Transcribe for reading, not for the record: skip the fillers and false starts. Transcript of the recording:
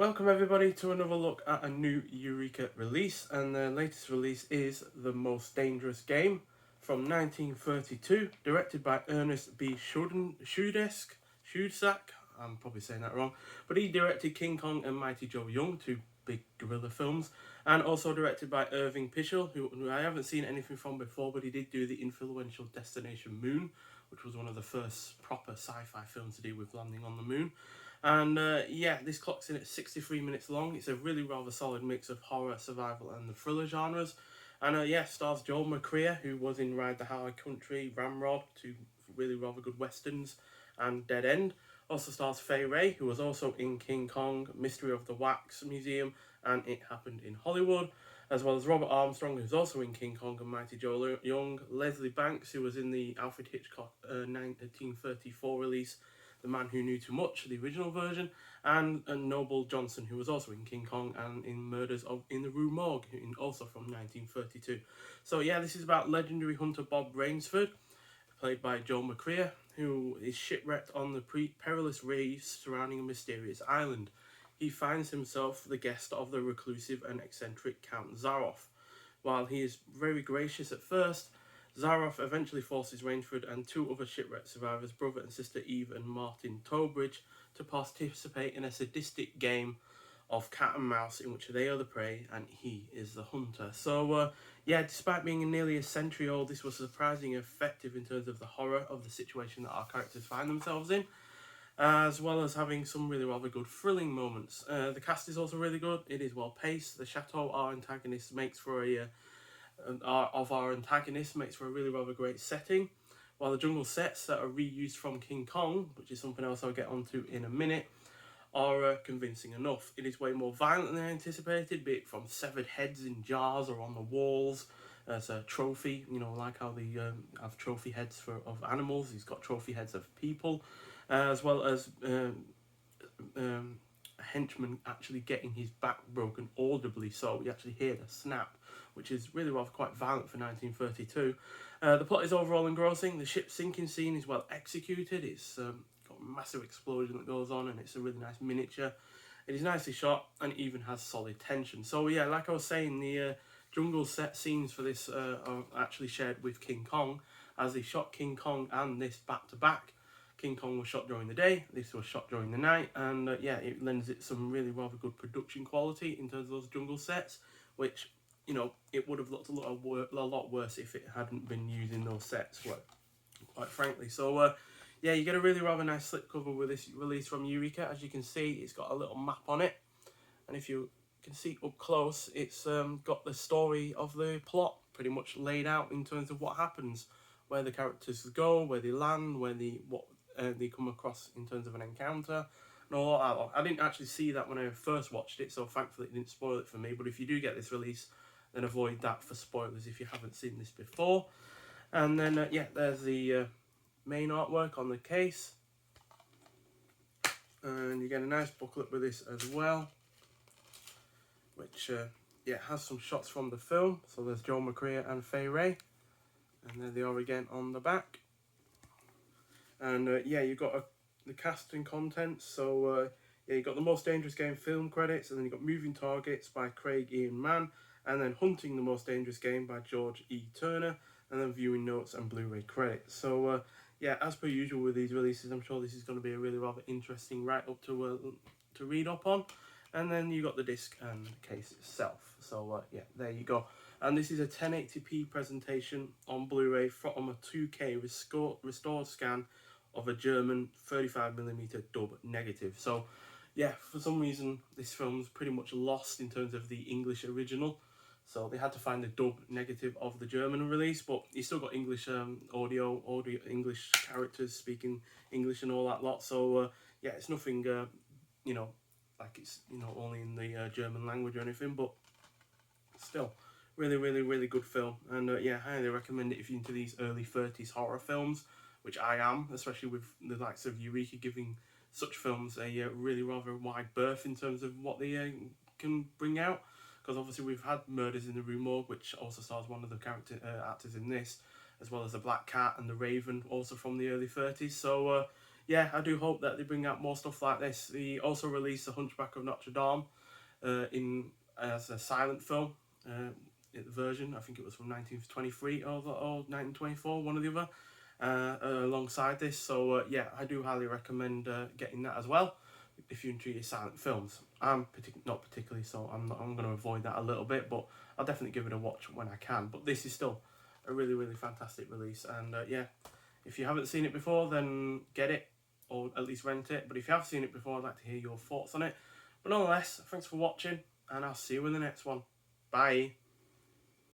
Welcome everybody to another look at a new Eureka release, and the latest release is The Most Dangerous Game from 1932, directed by Ernest B. Shudsak. I'm probably saying that wrong, but he directed King Kong and Mighty Joe Young, two big gorilla films, and also directed by Irving Pichel, who I haven't seen anything from before, but he did do the influential Destination Moon, which was one of the first proper sci-fi films to do with landing on the moon. And this clocks in at 63 minutes long. It's a really rather solid mix of horror, survival, and the thriller genres. And stars Joel McCrea, who was in Ride the High Country, Ramrod, two really rather good westerns, and Dead End. Also stars Fay Wray, who was also in King Kong, Mystery of the Wax Museum, and It Happened in Hollywood, as well as Robert Armstrong, who's also in King Kong and Mighty Joe Young, Leslie Banks, who was in the Alfred Hitchcock 1934 release, The Man Who Knew Too Much, the original version, and Noble Johnson, who was also in King Kong and in Murders in the Rue Morgue, also from 1932. So yeah, this is about legendary hunter Bob Rainsford, played by Joel McCrea, who is shipwrecked on the perilous reefs surrounding a mysterious island. He finds himself the guest of the reclusive and eccentric Count Zaroff. While he is very gracious at first, Zaroff eventually forces Rainsford and two other shipwreck survivors, brother and sister Eve and Martin Tobridge, to participate in a sadistic game of cat and mouse in which they are the prey and he is the hunter. So despite being nearly a century old, this was surprisingly effective in terms of the horror of the situation that our characters find themselves in, as well as having some really rather good thrilling moments. The cast is also really good. It is well paced. The chateau our antagonist makes for our antagonist makes for a really rather great setting, while the jungle sets that are reused from King Kong, which is something else I'll get onto in a minute, are convincing enough. It is way more violent than I anticipated, be it from severed heads in jars or on the walls as a trophy, like how they have trophy heads of animals. He's got trophy heads of people, as well as a henchman actually getting his back broken audibly, so you actually hear the snap, which is really rather quite violent for 1932. The plot is overall engrossing. The ship sinking scene is well executed. It's got a massive explosion that goes on, and it's a really nice miniature. It is nicely shot and even has solid tension. So yeah, like I was saying, the jungle set scenes for this are actually shared with King Kong, as they shot King Kong and this back to back. King Kong was shot during the day, this was shot during the night, and it lends it some really rather good production quality in terms of those jungle sets, which, it would have looked a lot worse if it hadn't been using those sets, quite frankly. So you get a really rather nice slipcover with this release from Eureka. As you can see, it's got a little map on it, and if you can see up close, it's got the story of the plot pretty much laid out in terms of what happens, where the characters go, where they land, what they come across in terms of an encounter. No, I didn't actually see that when I first watched it, so thankfully it didn't spoil it for me. But if you do get this release, then avoid that for spoilers if you haven't seen this before. And then there's the main artwork on the case, and you get a nice booklet with this as well, which has some shots from the film. So there's Joel McCrea and Fay Wray, and there they are again on the back. And you've got the cast and contents. So you've got the Most Dangerous Game film credits, and then you've got Moving Targets by Craig Ian Mann, and then Hunting the Most Dangerous Game by George E. Turner, and then viewing notes and Blu-ray credits. So as per usual with these releases, I'm sure this is going to be a really rather interesting write-up to read up on. And then you got the disc and the case itself. So there you go. And this is a 1080p presentation on Blu-ray from a 2K restored scan of a German 35mm dub negative. So for some reason this film's pretty much lost in terms of the English original, so they had to find the dub negative of the German release, but you still got English audio, English characters speaking English and all that lot. So it's nothing like it's only in the German language or anything, but still really good film. And I highly recommend it if you're into these early 30s horror films, which I am, especially with the likes of Eureka giving such films a really rather wide berth in terms of what they can bring out. Because obviously we've had Murders in the Rue Morgue, which also stars one of the actors in this, as well as the Black Cat and the Raven, also from the early 30s. So yeah, I do hope that they bring out more stuff like this. They also released The Hunchback of Notre Dame in as a silent film version. I think it was from 1923 or 1924, one or the other, alongside this. So yeah, I do highly recommend getting that as well if you're into your silent films. I'm not particularly, so I'm going to avoid that a little bit, but I'll definitely give it a watch when I can. But this is still a really, really fantastic release, and yeah, if you haven't seen it before, then get it, or at least rent it. But if you have seen it before, I'd like to hear your thoughts on it. But nonetheless, thanks for watching, and I'll see you in the next one. Bye.